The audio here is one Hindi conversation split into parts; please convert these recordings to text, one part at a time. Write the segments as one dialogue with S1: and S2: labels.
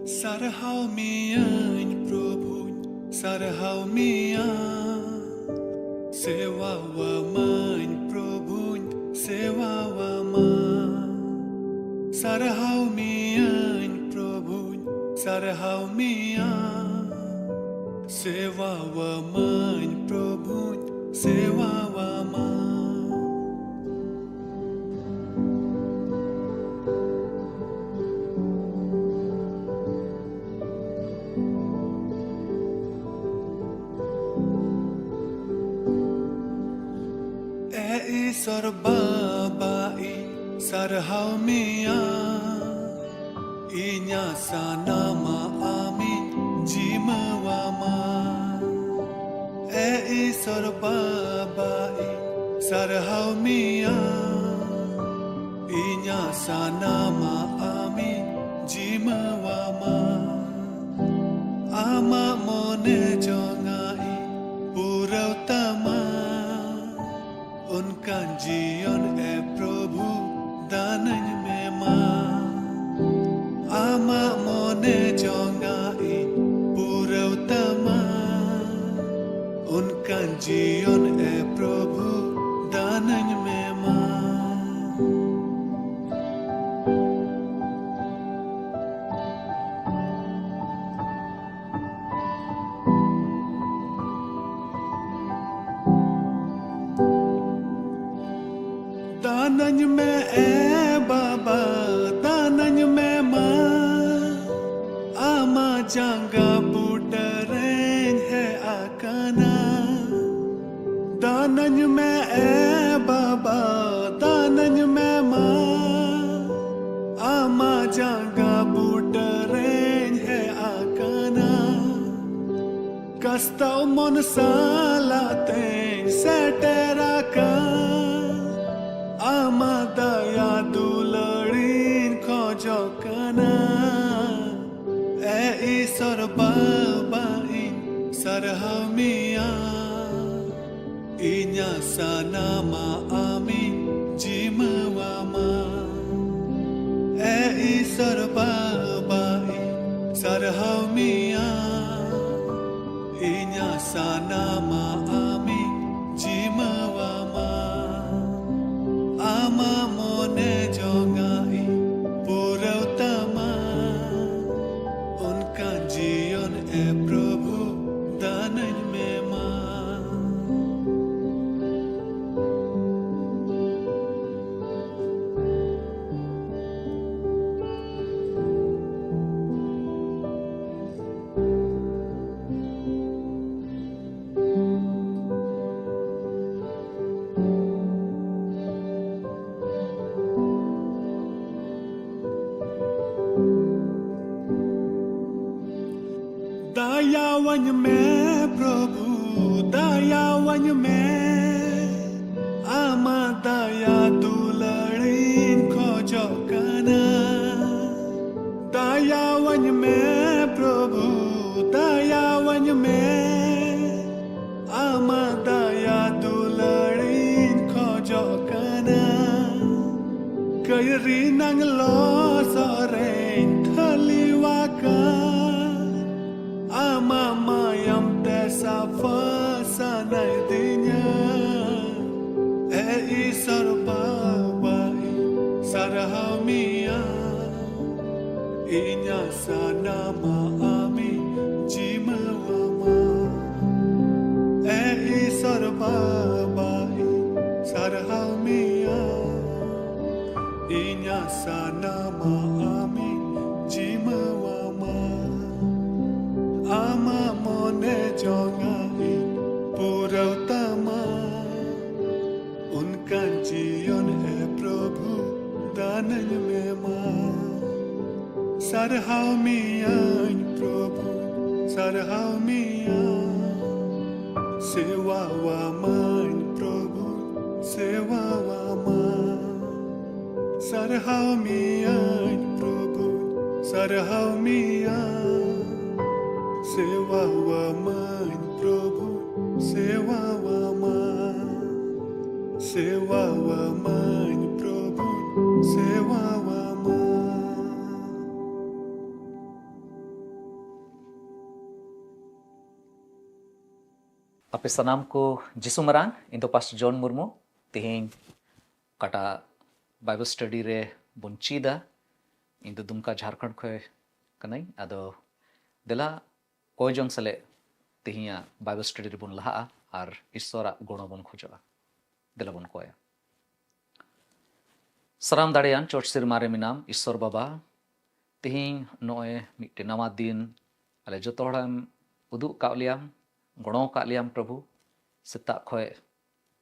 S1: Sarhau mian Prabhu, sarhau mian Sewa wa man Prabhu, sewa wa man Sarhau mian Prabhu, sarhau mian Sewa wa man Prabhu, sewa wa man Sarbabai sarhau mian Inya sanama amin jimawama Sarbabai sarhau mian Inya sanama amin jimawama Ama mone jongai purau tama उनका जीवन है प्रभु दानन में मां आमा मोने जोंगाई पुरौतमा उनका जीवन है प्रभु दानन में मां दानन में बाबा दानन में मां आमा जांगा बुटरें है आकाना दानन में बाबा दानन में मां आमा जांगा बुटरें है आकाना कस्ताव मन सालाते सेटेरा का Ama daya dularin khojo kana sarbabain sarhau mian Inya sanama amin jimawama sarbabain sarhau mian Inya sanama amin jimawama Ama mone jongai purautama Unka जीवन है प्रभु दानन में मां दयावन में प्रभु दयावन में आमा दया दुलड़ीन खोजो कना दयावन में प्रभु दयावन में आमा दया दुलड़ीन खोजो कना कयरी नंग लो Soren थलिवाका Ama mayam tesa fasanai dinya sarbabai sarhau mian Inya sanama amin jimawama sarbabai sarhau mian Inya sanama amin jimawama Ama mone jongai purautama Unka जीवन है प्रभु दानन में मां Sarhau mian Prabhu sarhau mian Sewa wa man Prabhu sewa wa man Sarhau mian Prabhu sarhau mian Sewa wa man Prabhu, sewa wa man Sewa wa man Prabhu, sewa wa man
S2: Ape sanam ko Jisu marang indo Pastor John Murmu tihing kata Bible study re bun chida indo Dumka Jharkhand khoe kanai ado dela koijong sale tihinya Bible study re bun laha ar Isora gono bun khojoa dela bun koya saram dareyan church sirmare minam Isor Baba tihing noe mitte nawa din ale joto horam uduk ka liam gono ka liam Prabhu setak khoe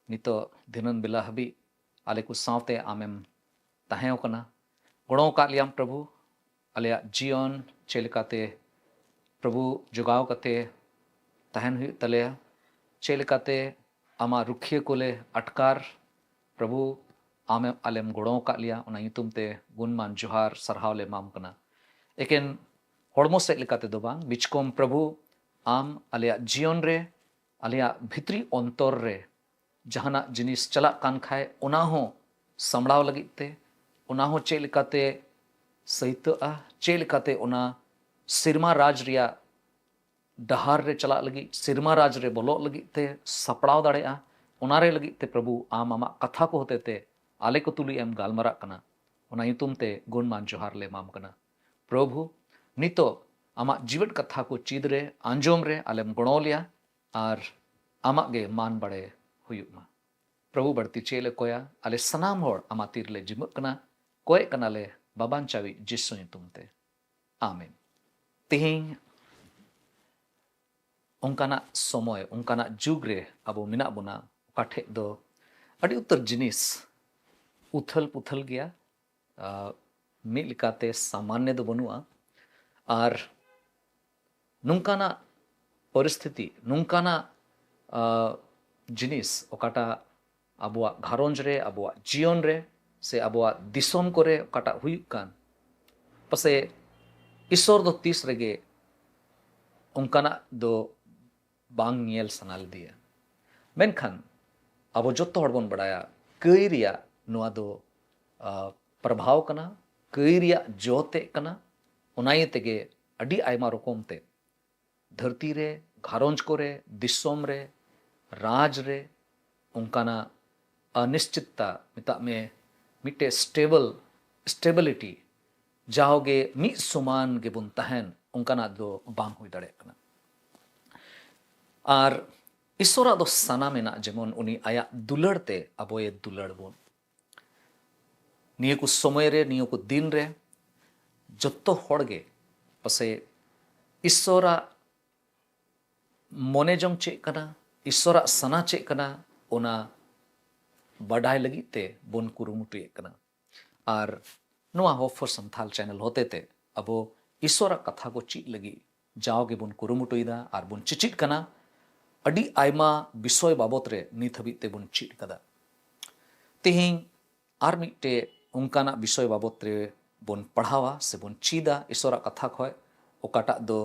S2: nito dinan bela habi ale ku saute amem taheo kana gono ka liam Prabhu alea jion chelikate Prabhu jogao kate tahen hu talea chelikate ama rukhiye kole atkar Prabhu ame alem gono ka lia ona yutum te gunman johar sarhaw le mam kana eken hormo set likate do bang bichkom Prabhu am alea jion re alea bhitri ontor re jahana jinis chalak kan khae ona ho samlaw lagit te ona ho chelikate सहित चेलकाते ओना सिरमा राज रिया डहार रे चला लगी सिरमा राज रे बोलो लगी ते सपड़ाव दाड़े ओनारे लगी ते प्रभु आम आमा कथा को होते ते आले को तुली एम गालमरा कना ओना युतुम ते गुणमान जोहार ले माम कना प्रभु नितो आमा जीवन कथा को चीद रे आंजोम रे आलेम गणोलिया आर आमा गे मान बड़े हुयुमा प्रभु बढ़ती चेले कोया आले सनाम होड़ आमा तीर ले जिमक कना कोय कना ले Baban Chawi Jisu nyutumte. Amen. Tihing ongkana somoy, ongkana jugre abo minak buna kathek do adi utar jinis uthal puthal gya mid likate samanya do banua ar nungkana paristhiti nungkana jinis okata abuak gharonj re abuak jion re से अबुआ दिसोम करे काटा हुयुक कान पसे ईश्वर दो तीस रेगे उनकाना दो बांग नियल सनाल दिया मेनखान अबो जोत्तो हड़बन बड़ाया कई रिया नुआ दो प्रभाव कना कई रिया जोते कना उनाये तेगे अडी आयमा रोकोम ते धरती रे घारोंज को रे दिसोम रे राज रे उनकाना अनिश्चितता मिता में मिटे स्टेबिलिटी जाओगे मिट सुमान गे बुन तहन उनकाना दो बांग हुई दड़े कना आर ईश्वरा दो सना मेना जेमन उनी आया दुलड़ते अबोए दुलड़ बुन निये को समय रे निये को दिन रे जत्तो होड़गे पसे ईश्वरा मोने जंग चे कना ईश्वरा सना चे कना ओना बढ़ाई लगी ते बोन कुरुमुटुए कना आर नुआ होप फॉर संथाल चैनल होते ते अबो ईश्वरा कथा को चीट लगी जाओगे बुन कुरुमुटुइदा आर बुन चिचिट कना अडी आयमा विषय बाबत रे नित हबी ते बुन चीट कदा तिहिंग आर मिटे उनकाना विषय बाबत रे बुन पढ़ावा से बुन चीदा ईश्वरा कथा खोय ओकाटा दो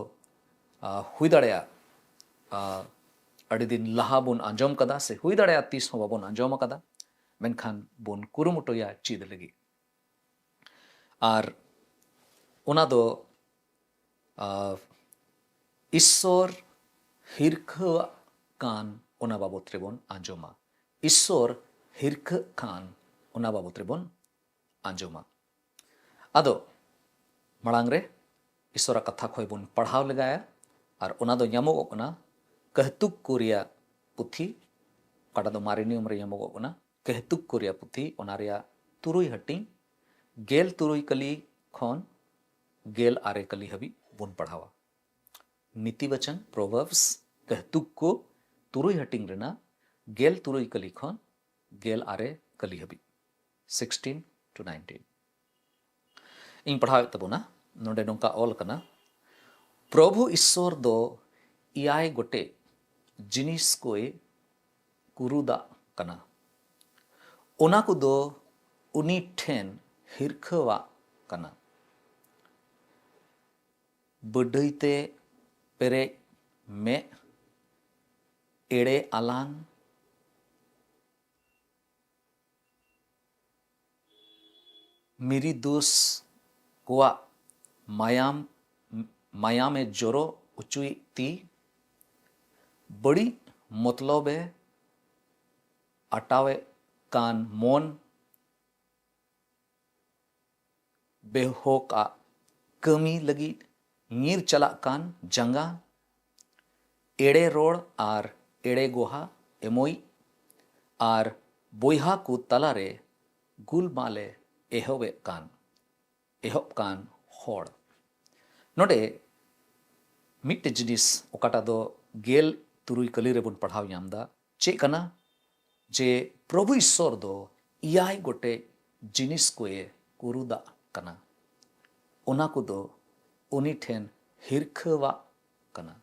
S2: हुई दाड़ेया अड़ी दिन लहा बुन आंजोम कदा से हुई दाड़ेया तीस हो बाबुन आंजोम कदा मेनखान बोन कुरुमुटुया चीद लगी आर ओना दो ईश्वर हिरख कान ओना बाबत रे बोन आंजोमा ईश्वर हिरख कान ओना बाबत रे बोन आंजोमा आदो मड़ांग रे ईश्वरा कथा खोय बोन पढ़ाव लगाया आर ओना दो ᱧᱟᱢᱚᱜ ᱠᱟᱱᱟ कहतुक कोरिया पुथी काटा दो मारे नियम रे ᱧᱟᱢᱚᱜ ᱠᱟᱱᱟ कहतुक कोरिया पुथी ओनारिया तुरुई हटिंग गेल तुरुई कली खन गेल आरे कली हबी बुन पढ़ावा नीति वचन प्रोवर्ब्स कहतुक को तुरुई हटिंग रेना गेल तुरुई कली खन गेल आरे कली हबी 16 to 19 इन पढ़ाव तबोना नोडे नोंका ऑल कना प्रभु ईश्वर दो इयाय गोटे जिनिस कोए कुरुदा कना ओना को दो उनी ठेन हिरखवा कना बडईते पेरे में एड़े आलान मिरी दूस कोआ मायाम में जोरो उचुई ती बड़ी मतलबे अटावे कान मोन बेहोक कमी लगी ᱧᱤᱨ ᱪᱟᱞᱟᱜ ᱠᱟᱱ ᱡᱟᱸᱜᱟ एड़े रोड़ आर एड़े गोहा एमोई आर बोहा को तलारे गुलमाले एहब कान होड़ नोडे मिट्टे जिनिस ओकाटा दो गेल तुरुई कली रे बुन पढ़ाव यामदा चे कना जे प्रभु ईश्वर दो इयाय गोटे जिनिस कोए कुरुदा कना ओना को दो उनी ठेन हिरखवा कना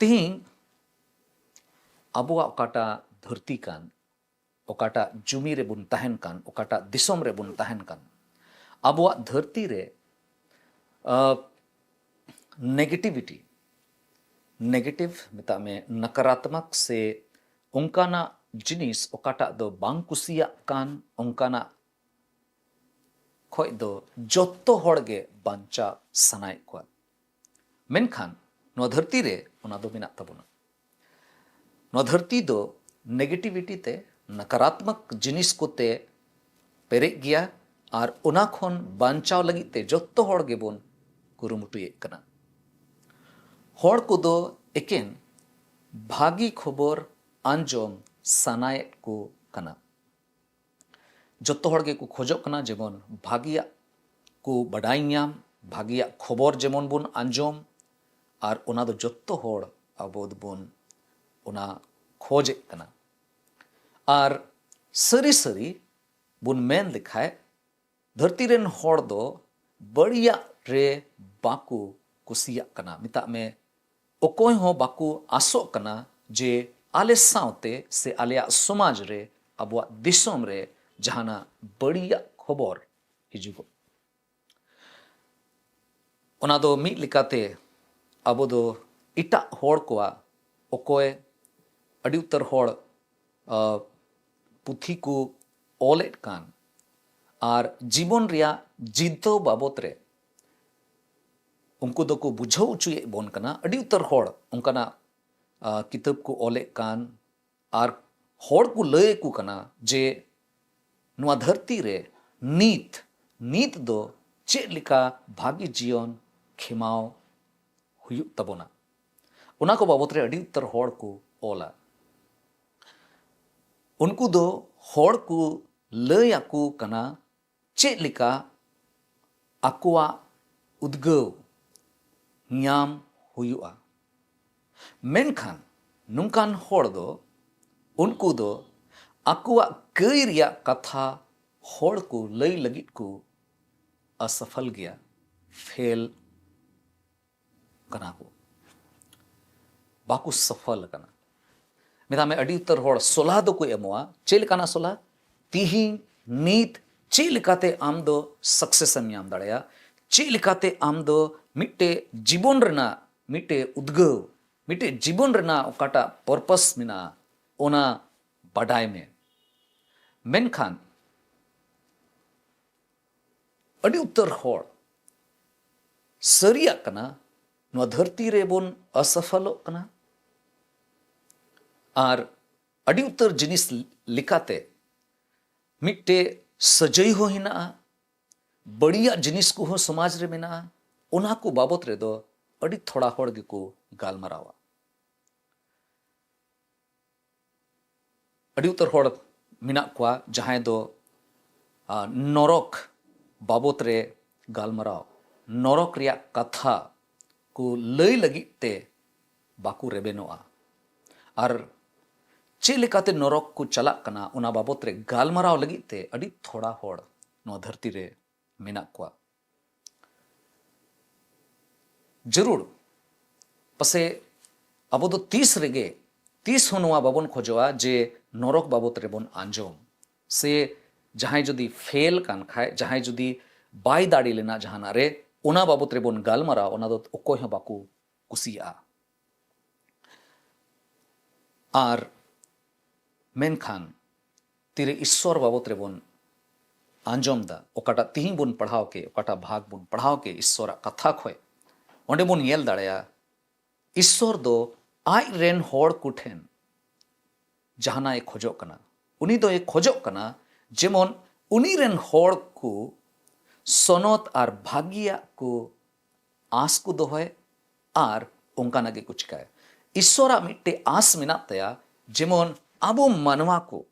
S2: तीन अबुआ ओकाटा धरती कान ओकाटा जुमी रे बुन तहन कान ओकाटा दिसोम रे बुन तहन कान अबुआ धरती रे नेगेटिविटी नेगेटिव मिता में नकारात्मक से उनकाना जिनिस ओकाटा दो बांग कुसिया कान उनकाना खोय दो जोत्तो होड़गे बांचा सनाय को मेनखान नो धरती रे ओना दो मिना तबुना नो धरती दो नेगेटिविटी ते नकारात्मक जिनिस कोते पेरे गया और ओना खोन बांचाव लगी ते जोत्तो होड़गे बोन कुरुमुटुये कना होड़ को दो एकेन भागी खबर आंजोम सनायत को कना जोत्तो होड़गे को खोजो कना जेमन भागिया को बडाई ᱧᱟᱢ भागिया खबर जेमन बुन आंजोम और ओना दो जोत्तो होड़ अबोद बुन ओना खोजे कना और सरी सरी बुन मेन लिखाए धरती रेन होड़ दो बढ़िया रे बाकू कुसिया कना मिता में ओकोय हो बाकू आसो कना जे आले सावते से आलिया समाज रे अबुआ दिसोम रे जहाना बढ़िया खबर हिजुगो ओना दो मिट लिकाते अबो दो इटा होड़ कोआ ओकोय अड़ी उतर होड़ पुथी को ओलेट कान और जीवन रिया जिद्दो बाबत रे उनको दो को बुझाव उचुए बोन कना अड़ी उतर होड़ उनकाना किताब को ओले कान और होड़ को लय को कना जे नुआ धरती रे नीत दो चेक लिका भागी जीवन खेमाव हुयु तबोना उना को बाबत रे अड़ी उतर होड़ को ओला उनको दो होड़ को लय आकू कना चेक लिका आकुआ उद्गव ᱧᱟᱢ हुयुआ मेनखान नुंकान होड़ दो उनको दो आकुआ कई रिया कथा होड़ को लय लगित को असफल गया फेल कना को बाकू सफल कना मेरा में अड़ी उतर होड़ सोला दो को एमोआ चेल काना सोला तिही नीत चेलिकाते आम दो सक्सेस ᱧᱟᱢ दाड़िया चेलिकाते आम दो मिट्टे जीवन रना मिट्टे उद्गव मिट्टे जीवन रना ओकाटा पर्पस मिना ओना बाडाय में मेनखान अड़ी उत्तर होड़ सरिया कना नुआ धरती रे बोन असफलो कना और अड़ी उत्तर जिनिस लिकाते मिट्टे सजई हो हिना बढ़िया जिनिस को हो समाज रे मेना उना को बाबत रे दो अड़ी थोड़ा होड़ गे को गालमरावा अड़ी उतर होड़ मिना को जहां दो नरक बाबत रे गालमराव नरक रिया कथा को लय लगी ते बाकू रेबेनोआ और चेलिकाते नरक को चला कना उना बाबत रे गालमराव लगी ते अड़ी थोड़ा होड़ नो धरती रे मिना को जरूर पसे अब दो 30 रेगे 30 होनुआ बाबन खोजवा जे नरक बाबत रे बोन आंजोम से जहां जुदी फेल कान खाए जहां जुदी बाय दाड़ी लेना जहाना रे ओना बाबत रे बोन गालमरा ओना दो ओकोय ह बाकू कुसिया आर मेनखान तिरे ईश्वर बाबत रे बोन आंजोम दा ओकाटा तिही बोन पढ़ाव के ओकाटा भाग बोन पढ़ाव के ईश्वर कथा खोय ओंडे बोन येल दाड़या ईश्वर दो aj ren hor ku ठेन जहाना ए खोजोग कना उनी दो ए खोजोग कना जेमन उनी रेन हर को सनत आर भागिया को आस को दोहय आर उनका नगे कुछ चिकाय ईश्वरा मिट्टे आस मिना तया जेमन आबो मानवा को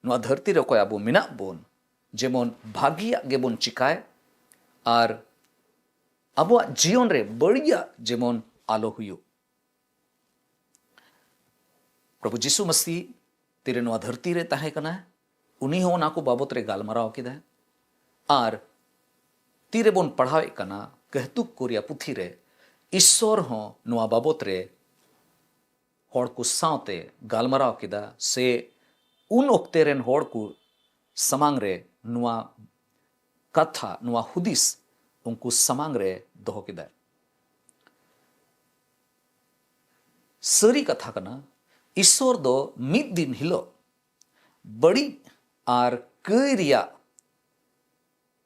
S2: नवा धरती रे कोय आबो मिना बोन जेमन भागिया गेबोन चिकाय आर आबो जीवन रे बड़िया जेमन आलो हुयो प्रभु जीसु मसीह तेरे नवा धरती रे ताहे कना उनी हो ना को बाबत रे गालमाराव किदा आर तीरे बोन पढ़ावे कना कहतुक कोरिया पुथी रे ईश्वर हो नवा बाबत रे हड़ को सावते गालमाराव किदा से उन ओक्ते रेन हड़ को समांग रे नवा कथा नवा हुदिस उनको समांग रे दोहो किदा सरी कथा कना ईश्वर दो मिद दिन हिलो बड़ी आर करिया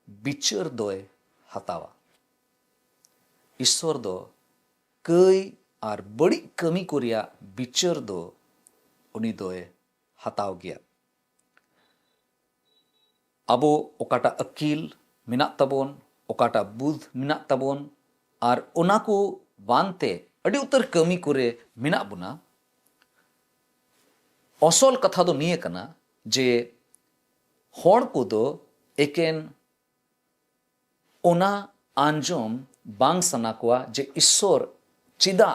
S2: बिचर दोय हतावा ईश्वर दो कई आर बड़ी कमी कोरिया बिचर दो उनी दोय हताव गया अबो ओकाटा अकील मिना तबोन ओकाटा बुध मिना तबोन आर ओना को वानते अड़ी उतर कमी कोरे मिना बुना असल कथा दो निये कना जे हड़ को दो एकेन ओना आंजोम बांग सना कोआ जे ईश्वर चिदा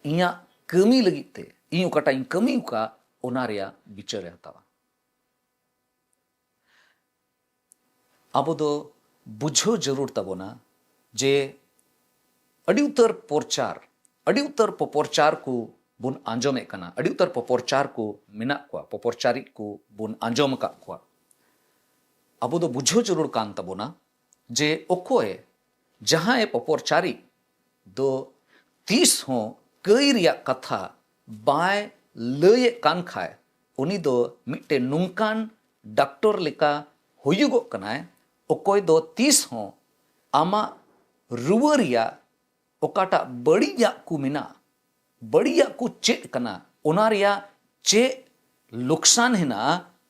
S2: इया कमी लगिते इन ओकाटा इन कमी का ओना रेया बिचार हतावा आबो दो बुझो जरूर तबोना जे अड़ी उतर पोरचार अड़ी उतर पोरचार को बुन आंजोमे कना अड़ी उतर पोरचार को मिना कोआ पोरचारी को बुन आंजोम का कोआ आबो दो बुझो जरूर कान तबोना जे ओकोए जहां ए पोरचारी दो 30 हो कई रिया कथा बाय लय कान खाए उनी दो मिट्टे नुंकान डॉक्टर लेका हुयुगो कनाय ओकोय दो 30 हो आमा रुवरिया ओकाटा बड़िया को मिना बड़िया को चेक कना ओना रिया चे लुकसान हिना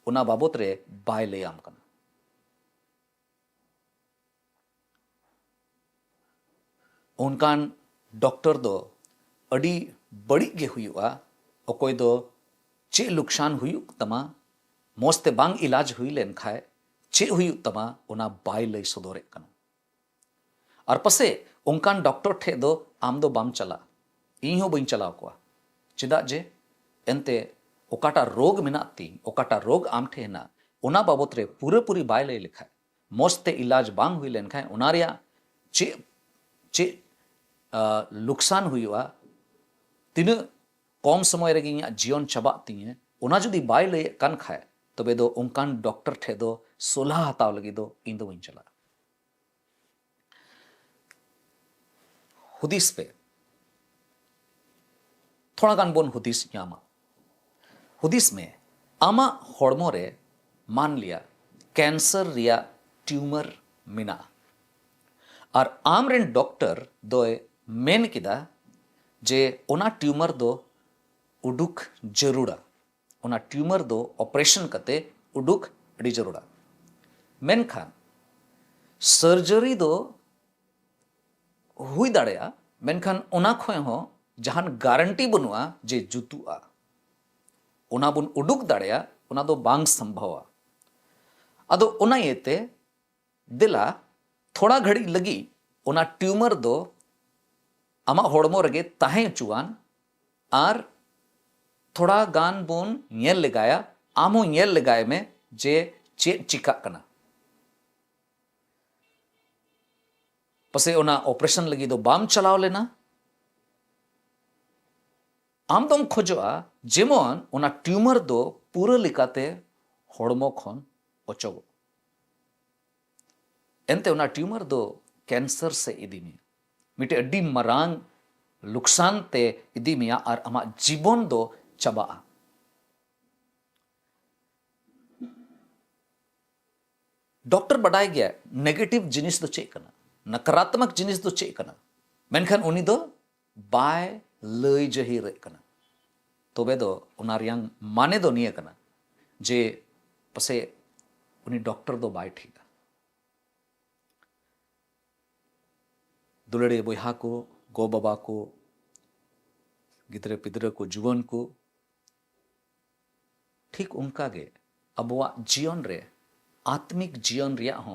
S2: ओना बाबत रे बाय लेयाम कना उनकान डॉक्टर दो अड़ी बड़ी गे हुआ ओकोय दो चे लुकसान हुई तमा मोस्ते बांग इलाज हुई लेन खाए चे हुई तमा ओना बाय लय सदोरे कना और पसे उनकान डॉक्टर ठे दो आम दो बाम चला इन हो बइन चलाव कोआ चिदा जे एनते ओकाटा रोग मिना ती ओकाटा रोग आम ठे ना ओना बाबत रे पूरे पूरी बाय लय लिखाय मोस्ते इलाज बांग हुई लेन खाए ओना रिया चे चे लुकसान हुआ तीन कम समय रे जीवन चबा तीन ओना जुदी बाय लय कान खाए तबे दो उनकान डॉक्टर ठे दो सोलह हताव लगी दो इन दो बइन चला हुदिस पे थोड़ा गान बोन हुदिस यामा हुदिस में आमा हड़मो रे मान लिया कैंसर रिया ट्यूमर मिना और आम रेन डॉक्टर दो मेन किदा जे ओना ट्यूमर दो उडुक जरूरा ओना ट्यूमर दो ऑपरेशन कते उडुक अड़ी जरूरा मेनखान सर्जरी दो हुई दाड़ेया मेनखान ओना खोय हो जहान गारंटी बनुआ जे जुतुआ ओना बुन उडुक दाड़ेया ओना दो बांग संभवा अदो ओना येते दिला थोड़ा घड़ी लगी ओना ट्यूमर दो आमा होड़मो रगे ताहे चुआन आर थोड़ा गान बुन येल लगाया आमो येल लगाए में जे चे चिका कना पसे ओना ऑपरेशन लगी दो बाम चलाव लेना आम दम खोजोआ जेमन ओना ट्यूमर दो पूरा लिकाते होड़मो खन ओचोगो एनते ओना ट्यूमर दो कैंसर से इदी में मिटे अड्डी मरांग लुकसान ते इदी मिया और अमा जीवन दो चबा डॉक्टर बढ़ाई गया नेगेटिव जिनिस दो चेक करना नकारात्मक जिनिस दो चेक करना मेनखान उनी दो बाय लई जहिर कना तोबे दो उना रियांग माने दो निया कना जे पसे उनी डॉक्टर दो बाय ठीका दुलड़े बोहा को गो बाबा को गिदरे पिदरे को जुवन को ठीक उनका गे अबवा जीवन रे आत्मिक जीवन रिया हो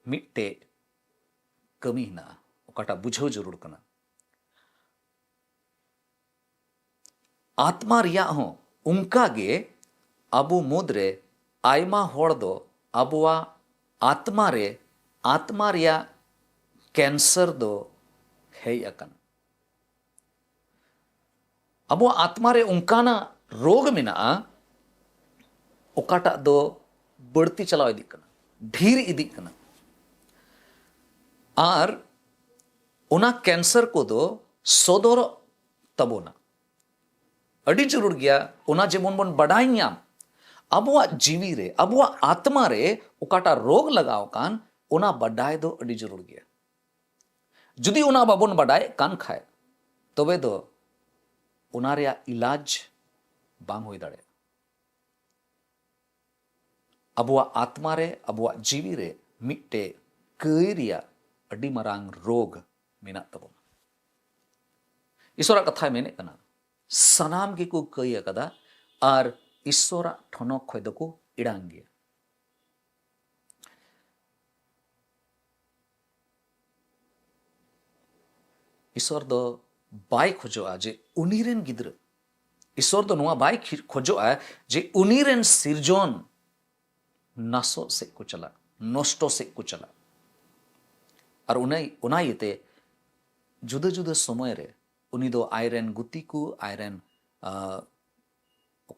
S2: मिट्टे कमी ना ओकाटा बुझो जरूर कना आत्मा रिया हो उनका गे अबु मुद्रे आयमा होड़ दो अबुआ आत्मा रिया कैंसर दो है अकन अबु आत्मा रे उनकाना रोग मिना ओकाटा दो बढ़ती चलाव इदी कना ढीर इदी कना आर उना कैंसर को दो सोदोर तबोना अड़ी जरूर गया उना जेमन बन बढ़ाई नाम अबुआ जीवी रे अबुआ आत्मा रे ओकाटा रोग लगाव कान उना बढ़ाए दो अड़ी जरूर गया जुदी उना बाबन बढ़ाए कान खाए तबे दो उना रे इलाज बांग होई दाड़े अबुआ आत्मा रे अबुआ जीवी रे मिट्टे कई रिया अड़ी मरांग रोग मेना तबो ईश्वरा कथा मेने कना सनाम की को कई कदा आर ईश्वरा ठनक खय दको इडांगिया ईश्वर दो बाय खोजोआ जे उनीरेन गिद्र ईश्वर दो नुआ बाय खोजोआ जे उनीरेन सिरजोन नासो से को चला नष्टो से को चला और उना येते जुदा जुदा समय रे उनी दो आयरन गुती को आयरन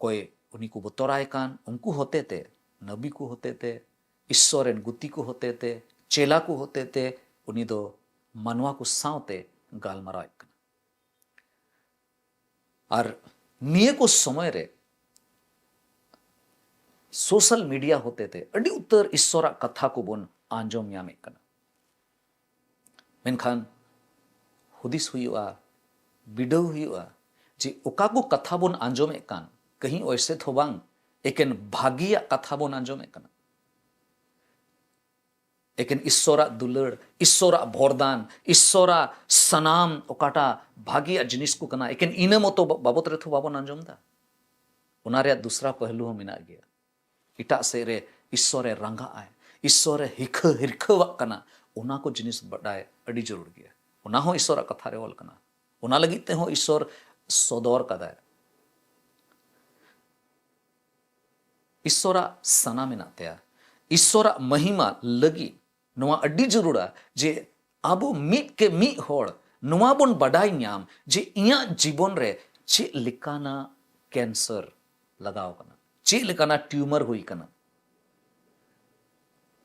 S2: कोई उनी को बतराय कान उनको होते थे नबी को होते थे ईश्वरन गुती को होते थे चेला को होते थे उनी दो मनवा को सावते गालमराय कान और निये को समय रे सोशल मीडिया होते थे अड़ी उत्तर ईश्वरा कथा को बोन आंजोम यामे कना मेनखान हुदिस हुआ बिडो हुआ जे ओका को कथा बोन आंजोमे कान कहीं ऐसे थो बांग एकेन भागिया कथा बोन आंजोमे कना एकेन ईश्वरा दुलड़ ईश्वरा भोरदान ईश्वरा सनाम ओकाटा भागिया जिनिस को कना एकेन इने मतो बाबत रे थो बाबन आंजोम दा उना रे दूसरा पहलू हम मिना गया इटा से रे ईश्वरे रंगा आए ईश्वरे हिरखवा कना उना को जिनिस बडाय अड़ी जरूर गया उना हो ईश्वरा कथा रे ओल कना उना लगी ते हो ईश्वर सदोर कदा ईश्वरा सना में नात्या ईश्वरा महिमा लगी नुआ अड्डी जरूरा जे आबो मीट के मी होड़ नुआ बोन बडाई न्याम जे इया जीवन रे चे लिकाना कैंसर लगाव कना चे लिकाना ट्यूमर हुई कना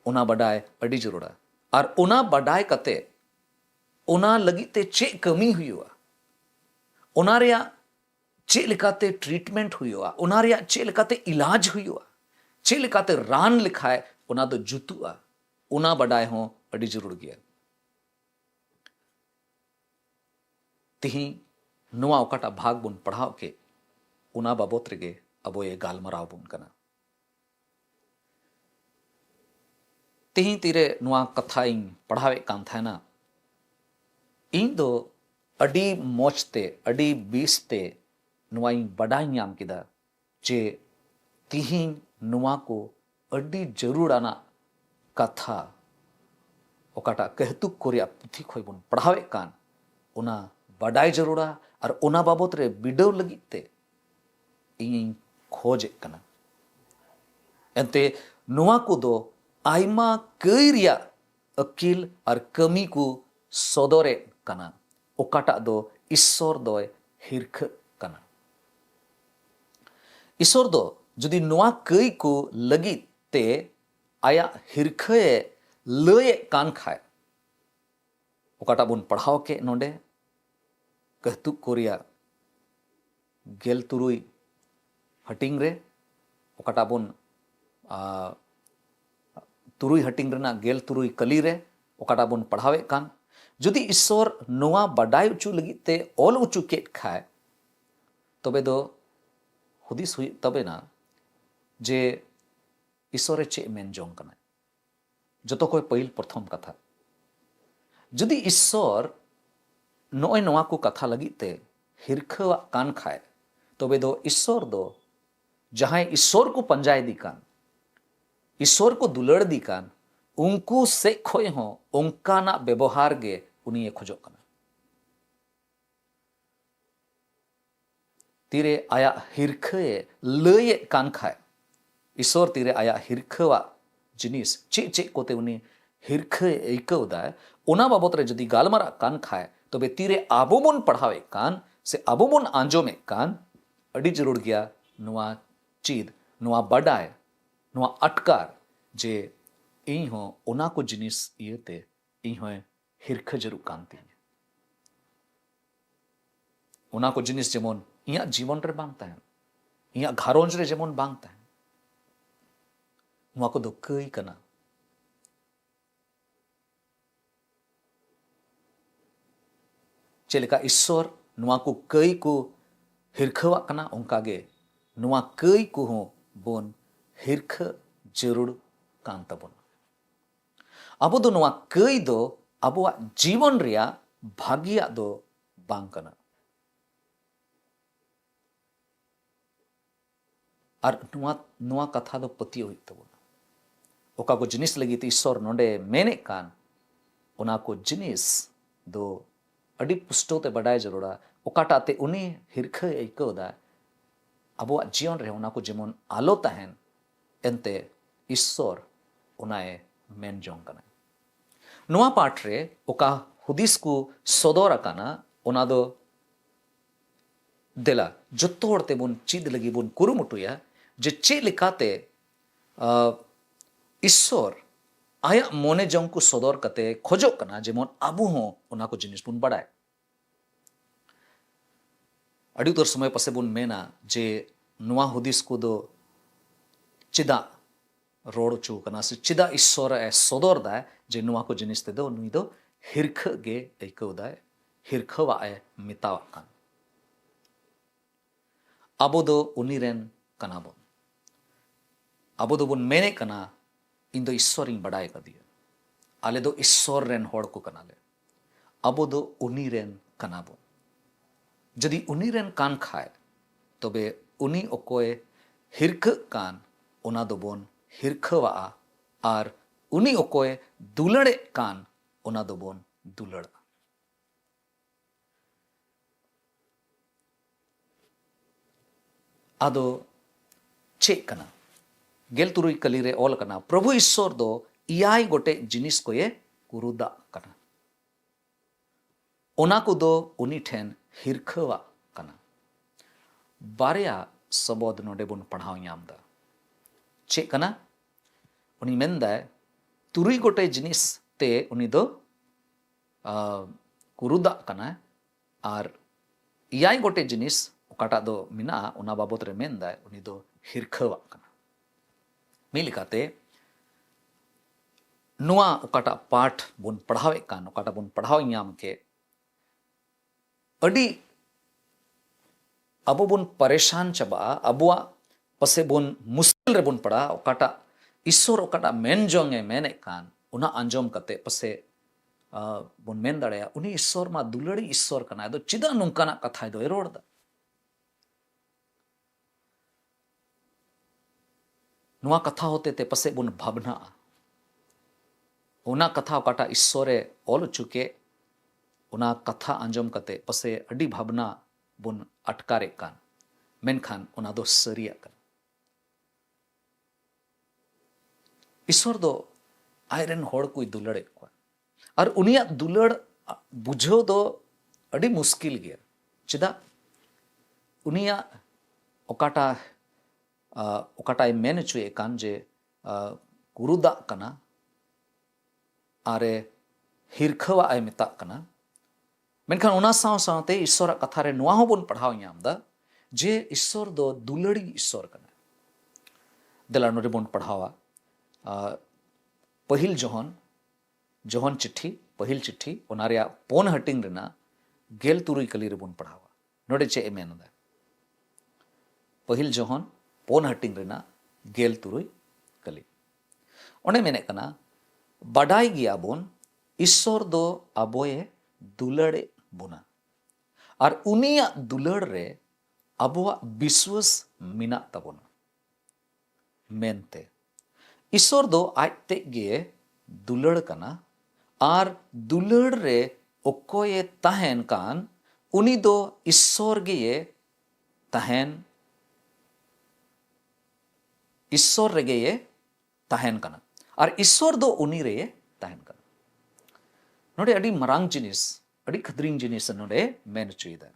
S2: उना बडाय अड्डी जरूरा और उना बडाय कते उना लगी ते चे कमी हुआ उना रे चे लिकाते ट्रीटमेंट हुआ उना रे चे लिकाते इलाज हुआ चे लिकाते रान लिखाए उना दो जुतुआ उना बडाय हो अड़ी जरूर गया तिही नुआ ओकाटा भाग बुन पढ़ाव के उना बाबत रेगे अबो ये गालमराव बुन कना तिही तीरे नुआ कथा इन पढ़ावे कान थाना इन दो अड़ी मोचते अड़ी बीसते नुआ इन बडाई न्याम किदा जे तिही नुआ को अड़ी जरूर आना कथा ओकाटा कहतुक कोरिया पुथी खोय बुन पढ़ावे कान उना बडाई जरूरा और उना बाबत रे बिडव लगिते इन खोज कना एंते नुआ को दो आयमा कई रिया अकिल और कमी को सदोरे कना ओकाटा दो ईश्वर दो हिरख कना ईश्वर दो जुदी नुआ कई को लगी ते आया हिरखे लय कान खाए ओकाटा बुन पढ़ाव के नोंडे कहतुक कोरिया गेल तुरुई हटिंग रे ओकाटा बुन तुरुई हटिंग रेना गेल तुरुई कली रे ओकाटा बुन पढ़ावे कान जुदी ईश्वर नोआ बाडाय उचू लगी ते ऑल उचू केट खाए तबे दो हुदिस हुई तबे ना जे ईश्वरे चे मेन जोंग कना जतो कोई पहिल प्रथम कथा जुदी ईश्वर नोय नोआ को कथा लगी ते हिरखवा कान खाए तबे दो ईश्वर दो जहां ईश्वर को पंजाय दी कान ईश्वर को दुलड़ दी कान उनको से खोए हो उनका ना व्यवहार गे उन्हीं खोजो कना तीरे आया हिरखे लय कान खाए ईश्वर तीरे आया हिरखवा जिनिस चे चे कोते उन्हीं हिरखे ऐकवदा ओना बाबत रे जदी गालमारा कान खाए तबे तीरे आबोबन पढ़ावे कान से आबोबन आंजोमे कान अड़ी जरूर गया नुआ चीद नुआ बडाय नुआ अटकार जे इन हो ओना को जिनिस इयते इन हो हिरख जरूर कांती ओना को जिनिस जेमन इया जीवन रे बांग ताहेन इया घारोंज रे जेमन बांग ताहेन नुआ को दो कई कना चेलेका ईश्वर नुआ को कई को हिरखवा कना उनका गे नुआ कई को हो बोन हिरख जरूर कांता बोन अब दो नुआ कई दो अबुआ जीवन रिया भागिया दो बांग कना और नुआ कथा दो पति हुई तबोन ओका को जिनिस लगी तो ईश्वर नोडे मेने कान ओना को जिनिस दो अड़ी पुष्टोते बडाय जरूरा ओकाटाते उनी हिरख ऐकवदा अबुआ जीवन रे ओना को जेमन आलो ताहेन एंते ईश्वर ओनाए मेन जोंग कना नुआ पाठ रे ओका हुदिस को सदोर काना ओना दो देला जत्तो हड़ते बुन चीद लगी बुन कुरुमुटुया जे चे लिकाते ईश्वर आया मोने जोंग को सदोर कते खोजो कना जेमन आबू हो ओना को जिनिस बुन बडाय अड़ी उतर समय पसे बुन मेना जे नुआ हुदिस को दो चिदा रोड चू कना से चिदा ईश्वर ए सदोर दाय जे नुआ को जिनिस ते दो नुई दो हिरख गे ऐकवदाय हिरखवा ए मितावा कान अबो दो उनीरेन कना बोन अबो दो बुन मेने कना इन दो ईश्वर इन बडाय कदिया आले दो ईश्वर रेन होड़ को कनाले अबो दो उनीरेन कना बोन जदि उनीरेन कान खाए तबे उनी ओकोए हिरख कान ओना दो बोन हिरखवा आर उनी ओकोए दुलड़े कान ओना दो बोन दुलड़ा आदो चे कना गेल तुरुई कली रे ऑल कना प्रभु ईश्वर दो इयाई गोटे जिनिस को ये कुरुदा कना ओना को दो उनी ठेन हिरखवा कना बारिया सबोद नोडे बुन पढ़ाव यामदा चे कना उनी मेंदा तुरुई गोटे जिनिस ते उनी दो कुरुदा कना आर इयाई गोटे जिनिस ओकाटा दो मिना ओना बाबत रे मेंदा उनी दो हिरखवा कना मिलिकाते नुआ ओकाटा पाठ बुन पढ़ावे कान ओकाटा बुन पढ़ाव याम के अड़ी अबो बुन परेशान चबा अबुआ पसे बुन मुश्किल रे बुन पड़ा ओकाटा ईश्वर ओकाटा मेन जोंगे मेने कान उना अंजोम कते पसे बुन मेन दड़या उनी ईश्वर मा दुलड़ी ईश्वर कना दो चिदा नुंकाना कथा दो रोड़दा नुआ कथा होते ते पसे बुन भावना उना कथा ओकाटा ईश्वरे ऑल चुके उना कथा अंजोम कते पसे अड़ी भावना बुन अटकारे कान मेनखान उना दो सरिया कान ईश्वर दो आयरन होड़ कोई दुलड़े को और उनिया दुलड़ बुझो दो अड़ी मुश्किल गया चिदा उनिया ओकाटा ओकाटाय मेन चुए कान जे कुरुदा कना आरे हिरखवा आय मिता कना मेनखान उना साव सावते ईश्वर कथा रे नुआ हो बुन पढ़ाव यामदा जे ईश्वर दो दुलड़ी ईश्वर कना देला नोरे बुन पढ़ावा पहिल जोहन चिट्ठी पहिल चिट्ठी ओना रे पोन हटिंग रेना गेल तुरुई कली रे बोन पढ़ावा नोडे चे मेन दा पहिल जोहन पोन हटिंग रेना गेल तुरुई कली ओने मेने कना बडाई गिया बोन ईश्वर दो अबोए दुलड़े बोना और उनिया दुलड़ रे अबोआ विश्वास मिना तबोना मेनते ईश्वर दो आजते गे दुलड़ कना और दुलड़ रे ओकोये तहन कान उनी दो ईश्वर गे तहन ईश्वर रेगे ये तहन कना और ईश्वर दो उनी रे तहन कना नोडे अडी मरांग जिनिस अडी खतरिंग जिनिस नोडे मेन चुईदा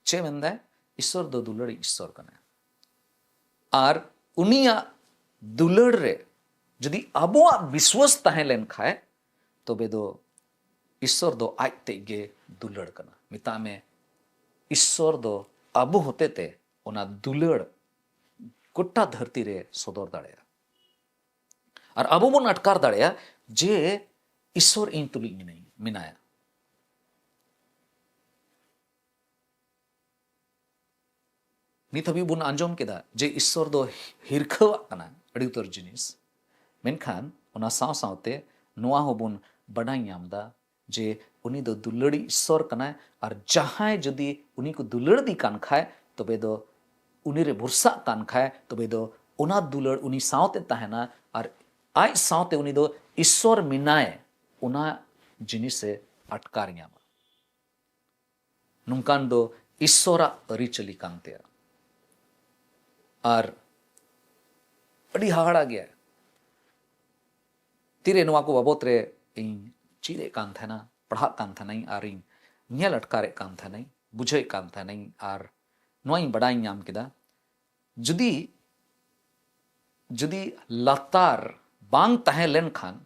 S2: चे मेंदा ईश्वर दो दुलड़ ईश्वर कना और उनिया दुलड़ रे जदि अबोआ विश्वास तहन लेन खाए तो बेदो ईश्वर दो आजते गे दुलड़ कना मिता में ईश्वर दो अबो होते ते ओना दुलड़ गोटा धरती रे सदर दाड़ेया और अबो बोन अटकार दाड़ेया जे ईश्वर इन तुली नहीं मिनाया नित हबी बोन आंजोम केदा जे ईश्वर दो हिरखवा कना अड़ी उतर जिनिस मेनखान ओना साव सावते नोआ हो बोन बडाई यामदा जे उनी दो दुलड़ी ईश्वर कना और जहां जदि उनी को दुलड़ दी कान खाए तबे दो उनी रे भरसा कान खाए तबे दो ओना दुलड़ उनी सावते तहना और आज सावते उनी दो ईश्वर मिनाए ओना जिनिस से अटकार यामा नुकान दो ईश्वरा अरिचली कांते और अड़ी हाड़ा गया तीरे नवा को बाबत रे इन चीरे कान था ना पढ़ा कान था नहीं और इन नियल अटकारे कान था नहीं बुझे कान था नहीं और नवा इन बड़ा याम केदा जुदी जुदी लतार बांग तहे लेन खान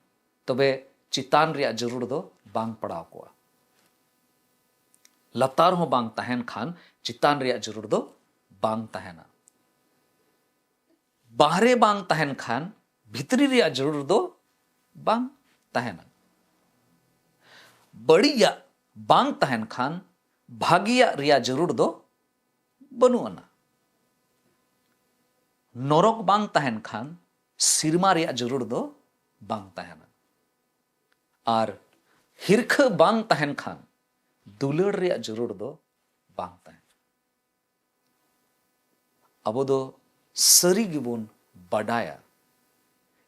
S2: तबे चितान रिया जरूर दो बांग पड़ाव को लतार हो बांग तहन खान चितान रिया जरूर दो बांग तहना बाहरे बांग तहन खान भितरी रिया जरूर दो बांग तहना बड़िया बांग तहन खान भागिया रिया जरूर दो बनुआना नरक बांग तहन खान सिरमा रिया जरूर दो बांग तहना और हिरख बांग तहन खान दुलड़ रिया जरूर दो बांग तहन अबो दो सरी गिबुन बडाया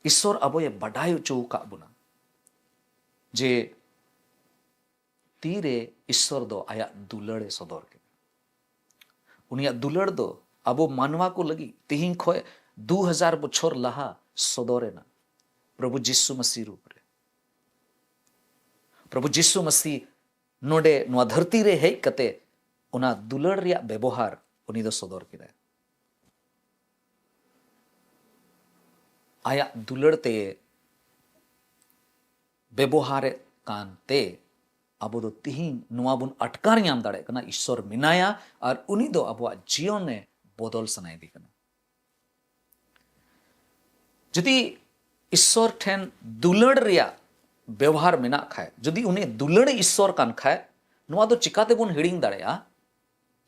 S2: ईश्वर अबो ये बडाय चौका बुना जे तीरे ईश्वर दो आया दुलड़े सदर के उनिया दुलड़ दो अबो मानवा को लगी तिहिं खोए 2000 बछर लहा सदरे ना प्रभु जिसु मसीह रूप रे प्रभु जिसु मसीह नोडे नोआ धरती रे हेज कते उना दुलड़ रिया व्यवहार उनी दो सदर किदा आया दुलड़ते व्यवहार कानते अब दो तिहिं नोआ बुन अटकार याम दाड़े कना ईश्वर मिनाया और उनी दो अब जीवन ने बदल सनाई दी कना जदि ईश्वर ठेन दुलड़ रिया व्यवहार मेना खाए जदि उन्हें दुलड़ ईश्वर कान खाए नोआ दो चिकाते बुन हिड़िंग दाड़ेया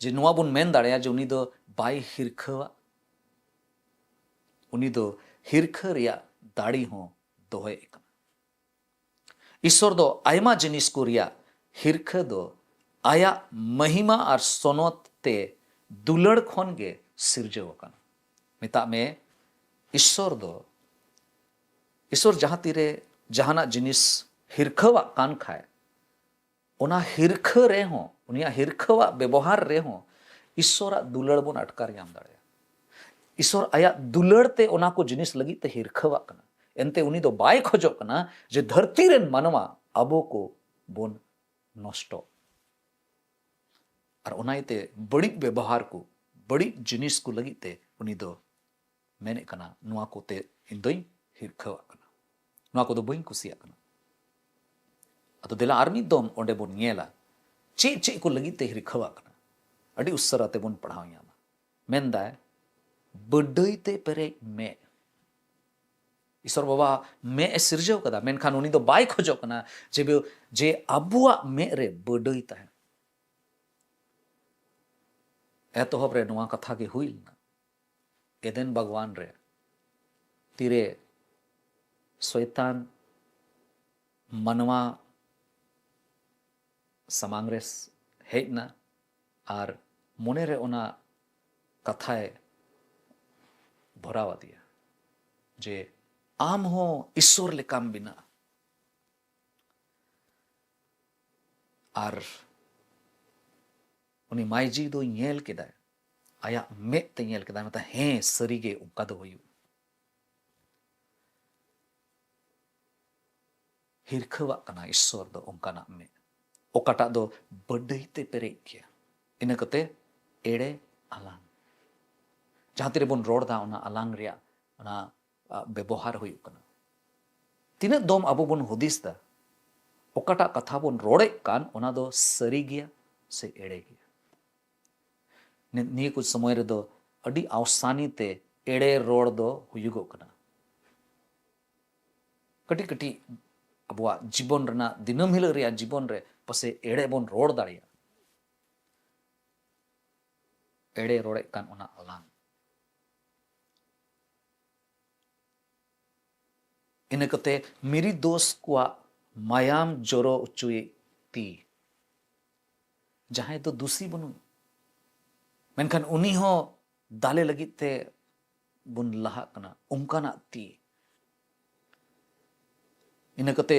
S2: जे नोआ बुन मेन दाड़ेया जे उनी दो बाय हिरखवा उनी दो हिरख रिया दाड़ी हो दोहे कना ईश्वर दो आयमा जिनिस को रिया हिरख दो आया महिमा और सोनत ते दुलड़ खन गे सिरजेव कना मिता में ईश्वर दो ईश्वर जहां तीरे जहाना जिनिस हिरखवा कान खाए ओना हिरख रे हो उनिया हिरखवा व्यवहार रे हो ईश्वरा दुलड़ बुन अटकार याम दाड़े ईश्वर आया दुलड़ते ओना को जिनिस लगी ते हिरखवा कना एनते उनी दो बाय खोजो कना जे धरती रेन मानवा अबो को बोन नष्टो और ओनाइते बड़ी व्यवहार को बड़ी जिनिस को लगी ते उनी दो मेने कना नुआ को ते इन दोई हिरखवा कना नुआ को दो बई कुसिया कना अतो देला आर्मी दोम ओंडे बोन नेला चे चे को लगी ते हिरखवा कना अडी उस्सराते बोन पढ़ाव यामा मेनदा बडईते पेरे में ईश्वर बाबा मे ए सिरजव कदा मेनखान उनी दो बाय खोजो कना जे अबुआ मे रे बडई तहन एतोहब रे नोआ कथा के हुई ना एदेन भगवान रे तीरे शैतान मनवा समांग रे हेजना आर मोने रे ओना कथाए भरावा दिया जे आम हो ईश्वर लेकाम बिना आर उनी मायजी दो ñेल केदाय आया मे ते ñेल केदाय मता हे सरीगे उनका दो हुयु हिरखवा कना ईश्वर दो उनकाना मे ओकाटा दो बडईते पेरे किया इन कते एड़े अलांग जहां तेरे बोन रोड दा ओना अलांग रिया ओना व्यवहार हुयु कना तिना दोम अबो बोन हुदिस दा ओकाटा कथा बोन रोड़े कान ओना दो सरी गया से एड़े गया निये कुछ समय रे दो अडी आवसानी ते एड़े रोड दो हुयुगो कना कटी कटी अबुआ जीवन रना दिनम हिल रिया जीवन रे पसे एड़े बोन रोड दाड़िया एड़े रोड़े कान ओना अलांग इन कते मेरी दोस्त कुआ मायाम जोरो उचुई ती जहां तो दूसरी बनु मेनखान उनी हो दाले लगी ते बुन लहा कना उनकाना ती इन कते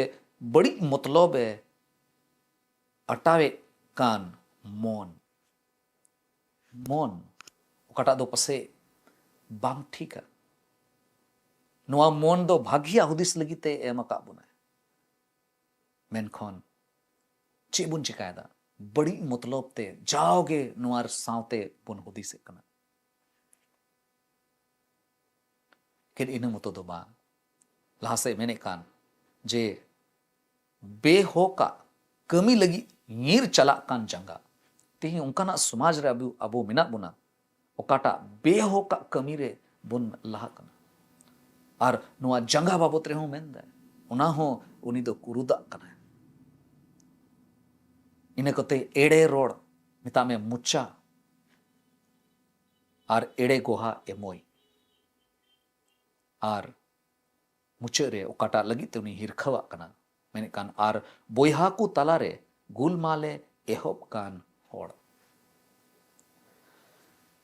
S2: बड़ी मतलब है अटावे कान मोन मोन ओकाटा दो पसे बांग ठीका नोआ मोन दो भागिया हुदिस लगी ते एम का बुना मेनखन चे बुन चिकायदा बड़ी मतलब ते जाओगे नोआर सावते बुन हुदिस कना किन इन मतो दो बा लहासे मेने कान जे बेहोका कमी लगी नीर चला कान जंगा तेही उनकाना समाज रे अबो मिना बुना ओकाटा बेहोका कमी रे बुन लहा कना और नोआ जंगा बाबत रे हूं मेंदा उना हो उनी दो कुरुदा कना इन कते एड़े रोड मिता में मुच्चा और एड़े गोहा एमोई और मुचे रे ओकाटा लगी ते उनी हिरखवा कना मेने कान और बोयहा को तला रे गुलमाले एहोब कान होड़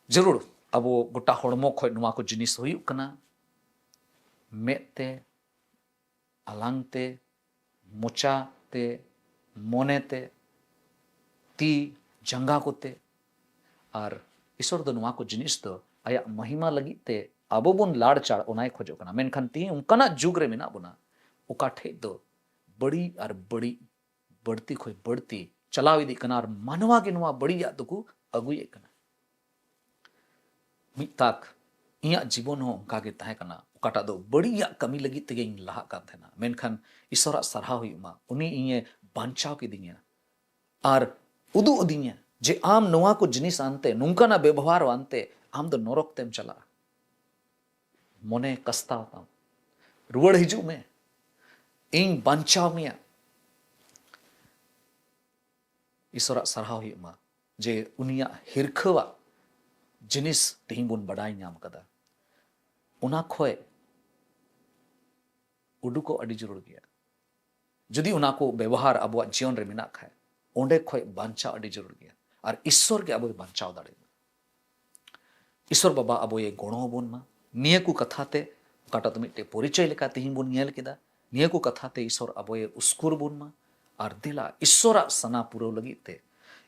S2: जरूर अब गोटा हड़मो खो नुआ को जिनिस हुयु कना मेते अलांगते मोचाते मोनेते ती जंगा कोते और ईश्वर दो नुआ को जिनिस दो आया महिमा लगी ते अबो बुन लाड़ चाड़ ओनाय खोजो कना मेनखान ती उनकाना जुग रे मेना बुना ओका ठे दो बड़ी और बड़ी बढ़ती खोई बढ़ती चलाव इदी कना और मानवा के नुआ बड़ी या दुकु अगुए कना मिताक इया जीवन हो उनका के ताहे कना ओकाटा दो बड़ी या कमी लगी तेगे इन लहा कान थेना मेनखान ईश्वरा सरहा हुयुमा उनी इये बांचाव के दिया और उदु उदिया जे आम नोआ को जिनिस आनते नुंकाना व्यवहार आनते आम दो नरक तेम चला मोने कस्ता ताम रुवड़ हिजू में इन बांचाव मिया ईश्वरा सरहा हुयुमा जे उनिया हिरखवा जिनिस तेही बुन बड़ाई नाम कदा उना खोए उडुको अड़ी जरूर गया जदि उना को व्यवहार अब जीवन रे मिना खाए ओंडे खोए बांचा अड़ी जरूर गया और ईश्वर के अब बांचाव दाड़े ईश्वर बाबा अब ये गुणो बोन मा निये को कथाते काटा तो मिट्टे परिचय लेका तेही बुन ñेल केदा निये को कथाते ईश्वर अब ये उस्कुर बोन मा और दिला ईश्वरा सना पुरो लगी ते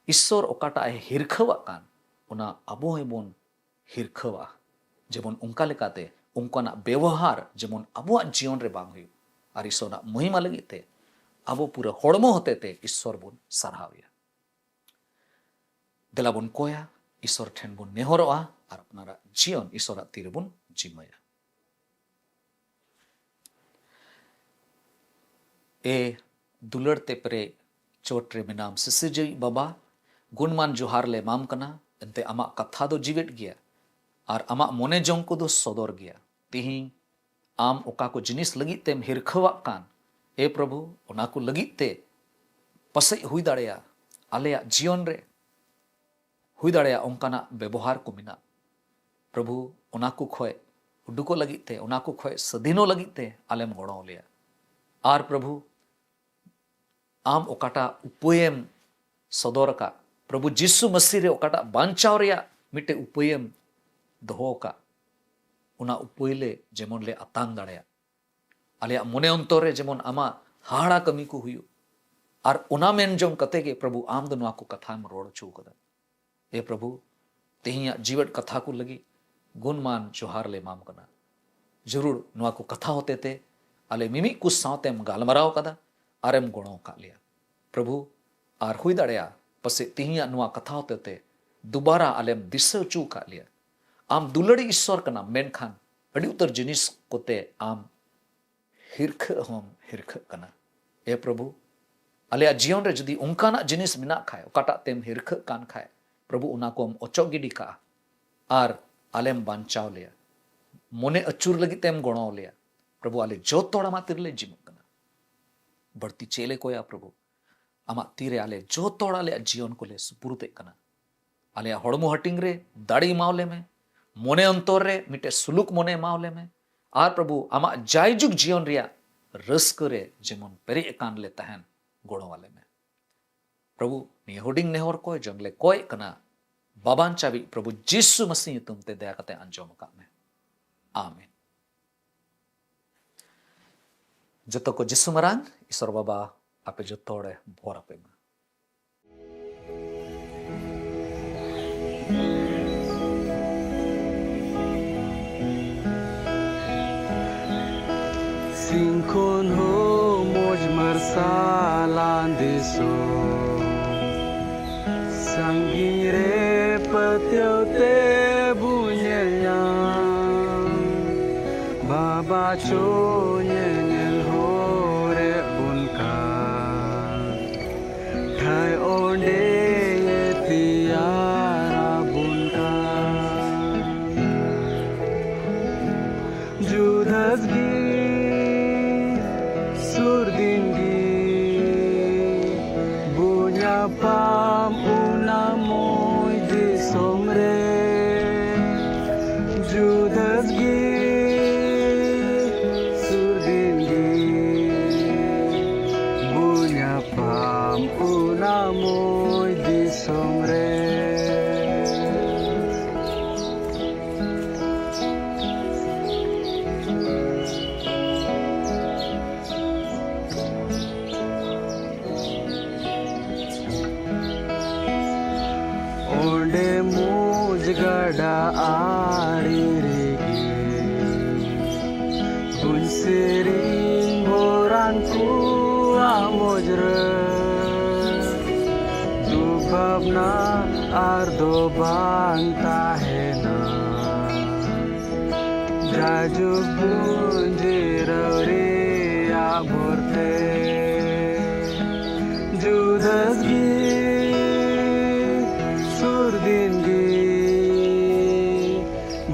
S2: ईश्वर ओकाटा हिरखवा कान उना अबो हेबोन हिरखवा जेमन उनका लेकाते उनकाना व्यवहार जेमन अबुआ जीवन रे बांग हुयु और ईश्वरना महिमा लगी ते अबो पूरा हड़मो होते ते ईश्वर बोन सरहाविया देला बोन कोया ईश्वर ठेन बोन नेहरोआ और अपनारा जीवन ईश्वरा तीर बोन जिमया ए दुलड़ ते परे चोट रे मिनाम सिसिजई बाबा गुणमान जोहार ले माम कना एंते आमा कथा दो जीवित गया और आमा मोने जों को दो सदर गया तिही आम ओका को जिनिस लगी तेम हिरखवाक कान ए प्रभु ओना को लगी ते पसे हुई दाड़ेया आलेया जीवन रे हुई दाड़ेया ओंकाना व्यवहार को मिना प्रभु ओना को खोय उडुको लगी ते ओना को खोय सदिनो लगी ते आलेम गणो लिया आर प्रभु आम ओकाटा उपायम सदर का प्रभु जिसु मसीह रे ओकाटा बांचाव रेया मिटे उपायम दोहो का उना उपायले जेमन ले आतांग दाड़ेया आलेया मने अंतर रे जेमन आमा हाड़ा कमी को हुयु आर उना मेन जों कते के प्रभु आम दो नुआ को कथा में रोड़ चू कदा ए प्रभु तेहिया जीवट कथा को लगी गुणमान जोहार ले माम कना जरूर नुआ को कथा होते ते आले मिमी कुछ सावतेम गालमराव कदा आरेम गुणों का लिया प्रभु आर हुई दाड़ेया पसे तेहिया नुआ कथा होते ते दोबारा आलेम दिशा चू का लिया आम दुलड़ी ईश्वर कना मेनखान अड़ी उतर जिनिस कोते आम हिरख हम हिरख कना ए प्रभु आले जीवन रे जदी उनकाना जिनिस मिना खाए ओकाटा तेम हिरख कान खाए प्रभु उना को हम ओचो गिडी का आर आलेम बांचाव लिया मोने अचूर लगी तेम गणो लिया प्रभु आले जो तोड़ा मा तिरले जीवन कना बढ़ती चेले को या प्रभु आमा तीरे आले जो तोड़ा ले जीवन को ले सुपुरुते कना आले हड़मो हटिंग रे दाड़ी मावले में मोने अंतर रे मिटे सुलुक मोने मावले में आर प्रभु आमा जायजुग जीवन रिया रस्क रे जेमन पेरे एकान ले तहन गोड़ो वाले में प्रभु नि होडिंग नेहर को जंगले कोय कना बाबान चाबी प्रभु जिसु मसीह तुमते दया कते अंजोम का में आमीन जतो को जिसु मरान ईश्वर बाबा आपे जतोड़े भोर आपे में
S3: Singkon ho moj marsalan deso Sanggire patyo te bunyanya Baba cho nyanyel hore bunka Thai onde ye tiara bunka Judas gi Pam una moy de somre Judas gi surdin gi bunya pam una moy de somre Onde mujgada ari regi Bunsirin boranku amojre Dubabna ardo banta hena Jajuk bunjirawri aborte Judas gi Surdingi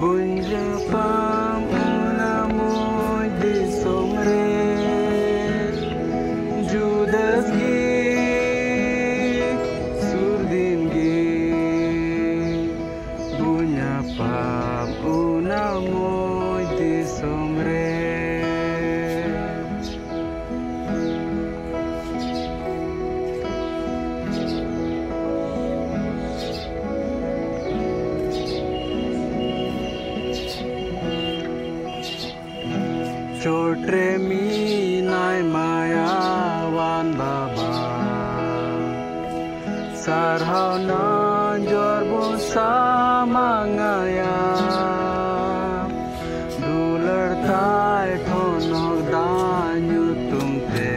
S3: bunja pam una moy de somre Judas gi surdingi bunja pam una moy de somre Chotre mi nai mayawan baba Sarhau na jorbo samangaya Dular tai thonok danyu tumte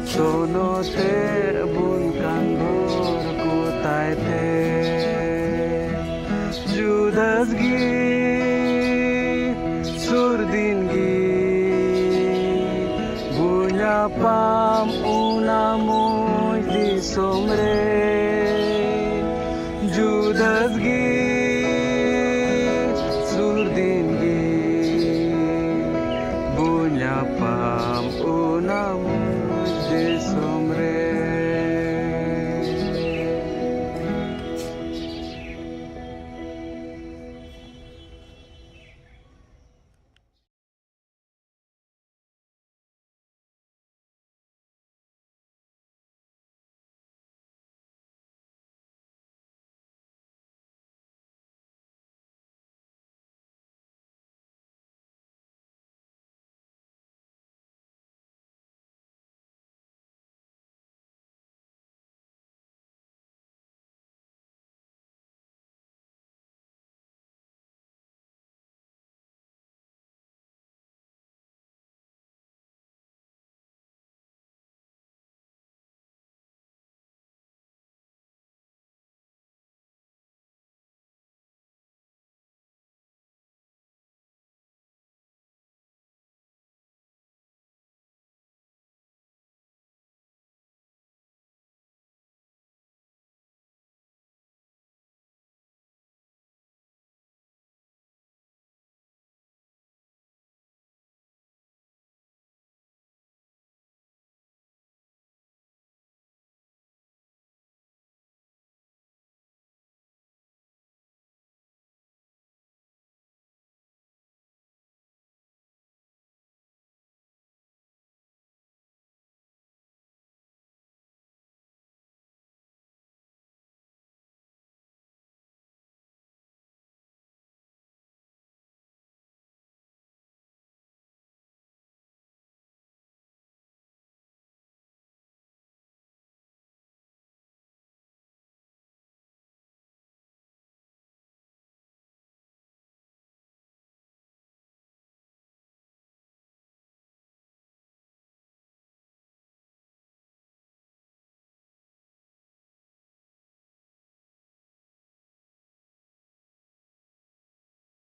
S3: Sono ter bun kanbor kutai te Judas gi Surdingi bunya pam una moy di somre Judas gi surdingi pam una mo disom